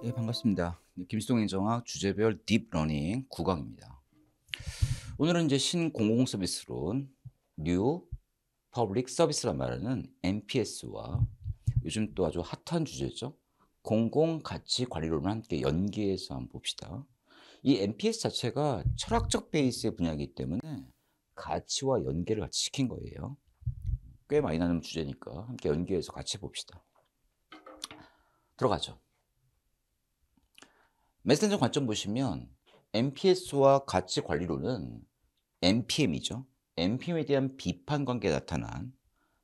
예, 반갑습니다. 김수동 행정학 주제별 딥러닝 9강입니다. 오늘은 이제 신공공 서비스론 뉴 퍼블릭 서비스란 말하는 NPS와 요즘 또 아주 핫한 주제죠. 공공 가치 관리론을 함께 연계해서 한번 봅시다. 이 NPS 자체가 철학적 베이스의 분야이기 때문에 가치와 연계를 같이 시킨 거예요. 꽤 많이 나는 주제니까 함께 연계해서 같이 봅시다. 들어가죠. 메신저 관점 보시면 NPS와 가치 관리론은 NPM이죠. NPM에 대한 비판 관계에 나타난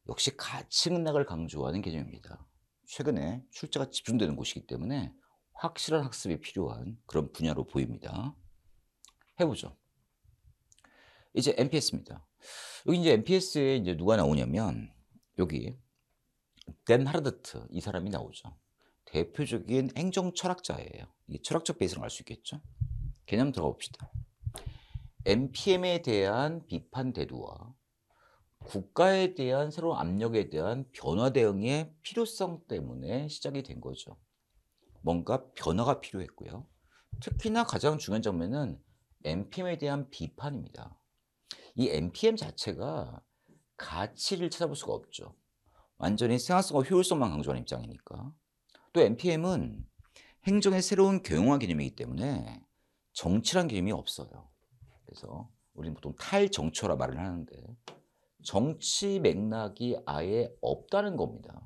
역시 가치 맥락을 강조하는 개념입니다. 최근에 출제가 집중되는 곳이기 때문에 확실한 학습이 필요한 그런 분야로 보입니다. 해보죠. 이제 NPS입니다. 여기 이제 NPS에 이제 누가 나오냐면 여기 댄 하르드트 이 사람이 나오죠. 대표적인 행정 철학자예요. 이 철학적 베이스를 알 수 있겠죠. 개념 들어가 봅시다. NPM에 대한 비판 대두와 국가에 대한 새로운 압력에 대한 변화 대응의 필요성 때문에 시작이 된 거죠. 뭔가 변화가 필요했고요. 특히나 가장 중요한 장면은 NPM에 대한 비판입니다. 이 NPM 자체가 가치를 찾아볼 수가 없죠. 완전히 생활성과 효율성만 강조하는 입장이니까. 또 NPM은 행정의 새로운 교용화 개념이기 때문에 정치란 개념이 없어요. 그래서 우리는 보통 탈정처라 말을 하는데 정치 맥락이 아예 없다는 겁니다.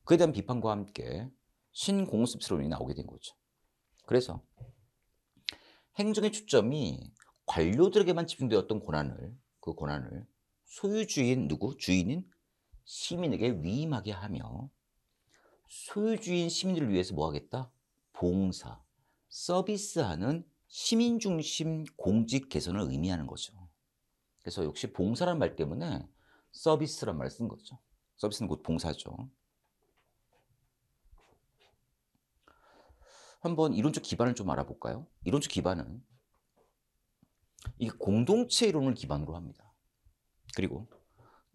그에 대한 비판과 함께 신공습스러움이 나오게 된 거죠. 그래서 행정의 초점이 관료들에게만 집중되었던 그 고난을 소유주인 누구? 주인인 시민에게 위임하게 하며 소유주인 시민들을 위해서 뭐 하겠다? 봉사, 서비스하는 시민 중심 공직 개선을 의미하는 거죠. 그래서 역시 봉사란 말 때문에 서비스란 말을 쓴 거죠. 서비스는 곧 봉사죠. 한번 이론적 기반을 좀 알아볼까요? 이론적 기반은 이게 공동체 이론을 기반으로 합니다. 그리고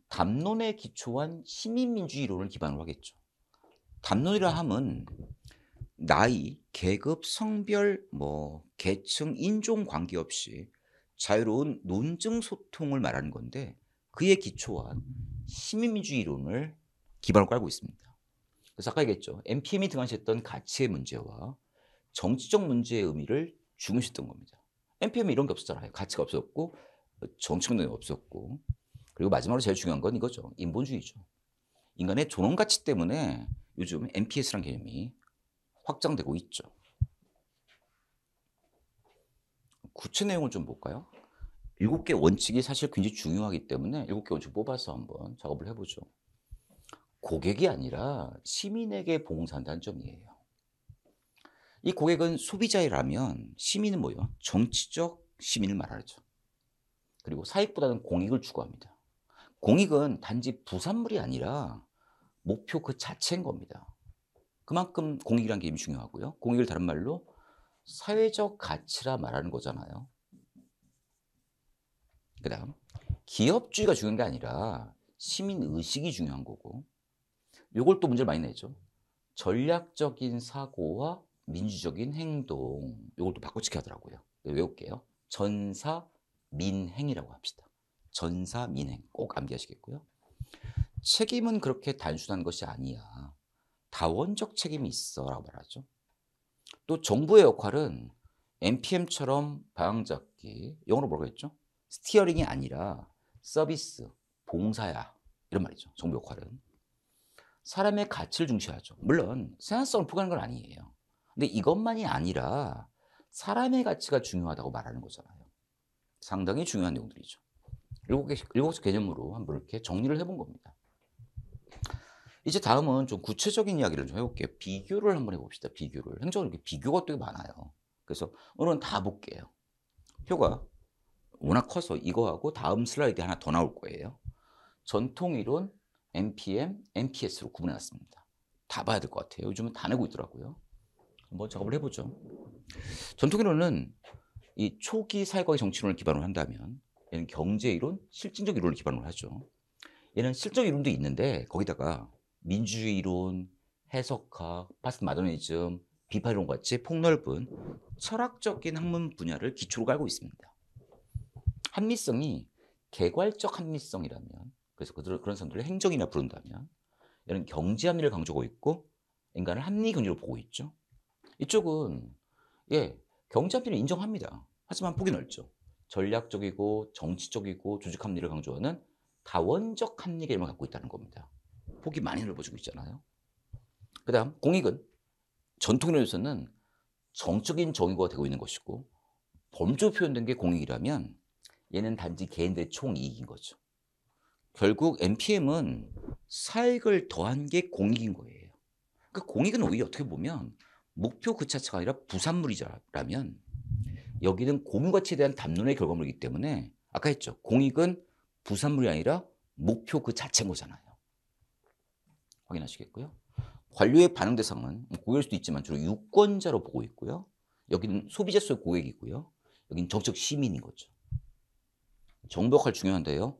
담론에 기초한 시민민주주의 이론을 기반으로 하겠죠. 담론이라 함은 나이, 계급, 성별, 계층, 인종 관계없이 자유로운 논증 소통을 말하는 건데 그에 기초한 시민민주주의 이론을 기반으로 깔고 있습니다. 그래서 아까 얘기했죠. NPM이 등한시했던 가치의 문제와 정치적 문제의 의미를 중요시했던 겁니다. NPM에 이런 게 없었잖아요. 가치가 없었고 정치적 능력이 없었고 그리고 마지막으로 제일 중요한 건 이거죠. 인본주의죠. 인간의 존엄 가치 때문에 요즘 NPS라는 개념이 확장되고 있죠. 구체 내용을 좀 볼까요? 7개 원칙이 사실 굉장히 중요하기 때문에 7개 원칙 뽑아서 한번 작업을 해보죠. 고객이 아니라 시민에게 봉사한다는 점이에요. 이 고객은 소비자라면 시민은 뭐예요? 정치적 시민을 말하죠. 그리고 사익보다는 공익을 추구합니다. 공익은 단지 부산물이 아니라 목표 그 자체인 겁니다. 그만큼 공익이라는 게 중요하고요. 공익을 다른 말로 사회적 가치라 말하는 거잖아요. 그 다음 기업주의가 중요한 게 아니라 시민의식이 중요한 거고 요걸 또 문제를 많이 내죠. 전략적인 사고와 민주적인 행동 요걸 또 바꿔치기 하더라고요. 외울게요. 전사민행이라고 합시다. 전사민행 꼭 암기하시겠고요. 책임은 그렇게 단순한 것이 아니야. 다원적 책임이 있어라고 말하죠. 또 정부의 역할은 NPM처럼 방향잡기, 영어로 뭐라고 했죠? 스티어링이 아니라 서비스, 봉사야. 이런 말이죠. 정부 역할은. 사람의 가치를 중시하죠. 물론 생산성을 포기하는 건 아니에요. 근데 이것만이 아니라 사람의 가치가 중요하다고 말하는 거잖아요. 상당히 중요한 내용들이죠. 7개 개념으로 한번 이렇게 정리를 해본 겁니다. 이제 다음은 좀 구체적인 이야기를 좀 해볼게요. 비교를 한번 해봅시다. 비교를. 행정은 이렇게 비교가 되게 많아요. 그래서 오늘은 다 볼게요. 표가 워낙 커서 이거하고 다음 슬라이드에 하나 더 나올 거예요. 전통이론, NPM, NPS로 구분해놨습니다. 다 봐야 될 것 같아요. 요즘은 다 내고 있더라고요. 한번 작업을 해보죠. 전통이론은 이 초기 사회과학 정치론을 기반으로 한다면 얘는 경제이론, 실증적 이론을 기반으로 하죠. 얘는 실적 이론도 있는데 거기다가 민주주의 이론, 해석학, 파스트 마더니즘, 비판 이론 같이 폭넓은 철학적인 학문 분야를 기초로 깔고 있습니다. 합리성이 개괄적 합리성이라면, 그래서 그런 사람들을 행정이나 부른다면, 얘는 경제 합리를 강조하고 있고 인간을 합리 경제로 보고 있죠. 이쪽은 경제 합리를 인정합니다. 하지만 폭이 넓죠. 전략적이고 정치적이고 조직 합리를 강조하는 다원적 합리 개념을 갖고 있다는 겁니다. 폭이 많이 넓어지고 있잖아요. 그 다음 공익은 전통이론에서는 정적인 정의가 되고 있는 것이고 범주로 표현된 게 공익이라면 얘는 단지 개인들의 총이익인 거죠. 결국 NPM은 사익을 더한 게 공익인 거예요. 그러니까 공익은 오히려 어떻게 보면 목표 그 자체가 아니라 부산물이라면 여기는 공유가치에 대한 담론의 결과물이기 때문에 아까 했죠. 공익은 부산물이 아니라 목표 그 자체인 거잖아요. 확인하시겠고요. 관료의 반응 대상은 고객일 수도 있지만 주로 유권자로 보고 있고요. 여기는 소비자 속 고객이고요. 여기는 정책 시민인 거죠. 정부 역할 중요한데요.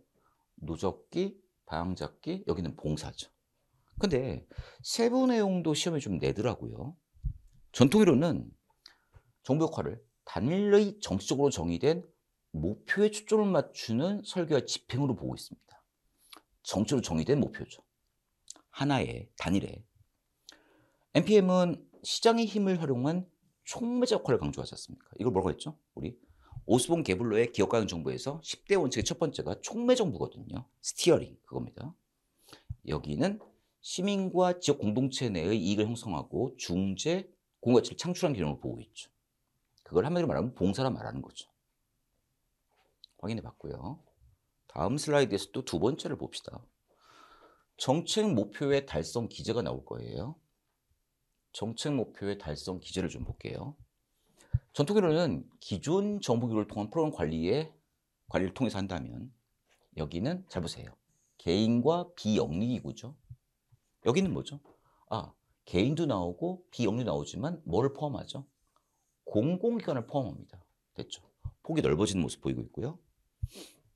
노적기, 방향잡기, 여기는 봉사죠. 근데 세부 내용도 시험에 좀 내더라고요. 전통이론은 정부 역할을 단일의 정치적으로 정의된 목표에 초점을 맞추는 설계와 집행으로 보고 있습니다. 정치로 정의된 목표죠. 하나의 단일의. NPM은 시장의 힘을 활용한 촉매자 역할을 강조하지 않습니까? 이걸 뭐라고 했죠? 우리 오스본 게블러의 기업가용 정부에서 10대 원칙의 첫 번째가 촉매 정부거든요. 스티어링 그겁니다. 여기는 시민과 지역 공동체 내의 이익을 형성하고 중재, 공가치를 창출하는 기능을 보고 있죠. 그걸 한마디로 말하면 봉사라 말하는 거죠. 확인해 봤고요. 다음 슬라이드에서 또 두 번째를 봅시다. 정책 목표의 달성 기제가 나올 거예요. 정책 목표의 달성 기제를 좀 볼게요. 전통이론은 기존 정부기구를 통한 프로그램 관리를 통해서 한다면 여기는 잘 보세요. 개인과 비영리기구죠. 여기는 뭐죠? 개인도 나오고 비영리도 나오지만 뭐를 포함하죠? 공공기관을 포함합니다. 됐죠? 폭이 넓어지는 모습 보이고 있고요.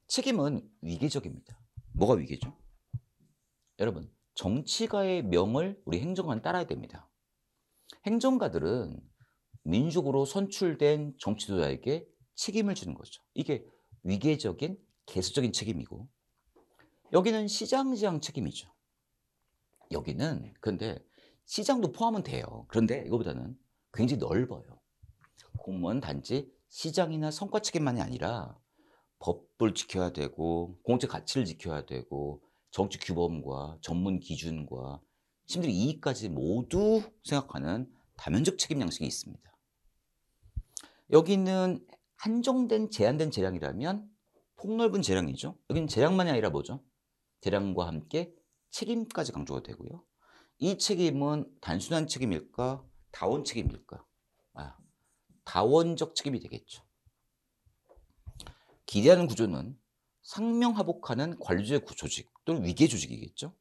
책임은 위계적입니다. 뭐가 위계죠? 여러분, 정치가의 명을 우리 행정가는 따라야 됩니다. 행정가들은 민주적으로 선출된 정치도자에게 책임을 지는 거죠. 이게 위계적인 개수적인 책임이고 여기는 시장지향 책임이죠. 여기는 근데 시장도 포함은 돼요. 그런데 이거보다는 굉장히 넓어요. 공무원 단지 시장이나 성과 책임만이 아니라 법을 지켜야 되고 공적 가치를 지켜야 되고 정치 규범과 전문 기준과 심지어 이익까지 모두 생각하는 다면적 책임 양식이 있습니다. 여기는 한정된 제한된 재량이라면 폭넓은 재량이죠. 여기는 재량만이 아니라 뭐죠? 재량과 함께 책임까지 강조가 되고요. 이 책임은 단순한 책임일까? 다원 책임일까? 다원적 책임이 되겠죠. 기대하는 구조는 상명하복하는 관료제 조직 또는 위계 조직이겠죠.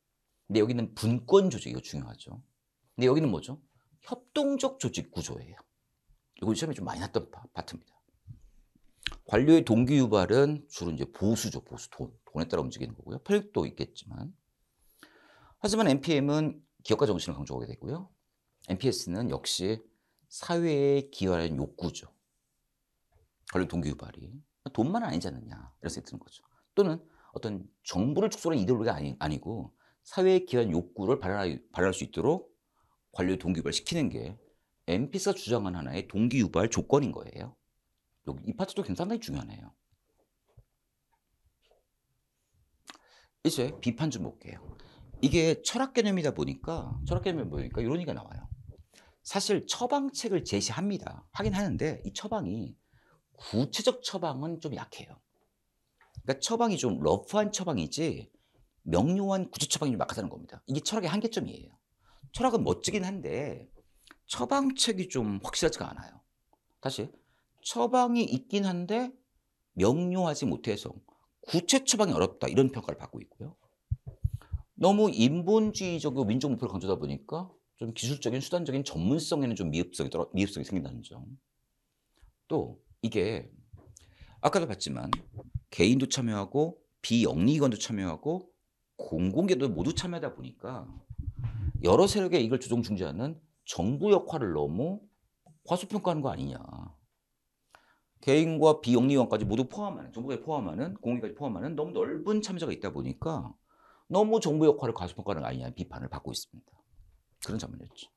근데 여기는 분권 조직, 이거 중요하죠. 근데 여기는 뭐죠? 협동적 조직 구조예요. 이거 시험에 좀 많이 났던 파트입니다. 관료의 동기 유발은 주로 이제 보수죠. 보수, 돈에 따라 움직이는 거고요. 편익도 있겠지만. 하지만 NPM은 기업가 정신을 강조하게 되고요. NPS는 역시 사회에 기여하는 욕구죠. 관료 동기 유발이. 돈만 아니지 않느냐 이런 생각이 드는 거죠. 또는 어떤 정부를 축소하는 이데올로기가 아니고 사회에 기여한 욕구를 발현할 수 있도록 관료의 동기 유발을 시키는 게 NPS가 주장한 하나의 동기 유발 조건인 거예요. 이 파트도 굉장히 중요하네요. 이제 비판 좀 볼게요. 이게 철학 개념이다 보니까 이런 얘기가 나와요. 사실 처방책을 제시합니다. 하긴 하는데 이 처방이 구체적 처방은 좀 약해요. 그러니까 처방이 좀 러프한 처방이지 명료한 구체 처방이 좀 약하다는 겁니다. 이게 철학의 한계점이에요. 철학은 멋지긴 한데 처방책이 좀 확실하지가 않아요. 다시 처방이 있긴 한데 명료하지 못해서 구체 처방이 어렵다 이런 평가를 받고 있고요. 너무 인본주의적이고 민족 목표를 강조하다 보니까 좀 기술적인 수단적인 전문성에는 좀 미흡성이 생긴다는 점. 또 이게 아까도 봤지만 개인도 참여하고 비영리기관도 참여하고 공공기관도 모두 참여하다 보니까 여러 세력의 이익을 조정 중재하는 정부 역할을 너무 과소평가하는 거 아니냐. 개인과 비영리기관까지 모두 포함하는 정부까지 포함하는 공익까지 포함하는 너무 넓은 참여자가 있다 보니까 너무 정부 역할을 과소평가하는 거 아니냐는 비판을 받고 있습니다. 그런 장면이었죠.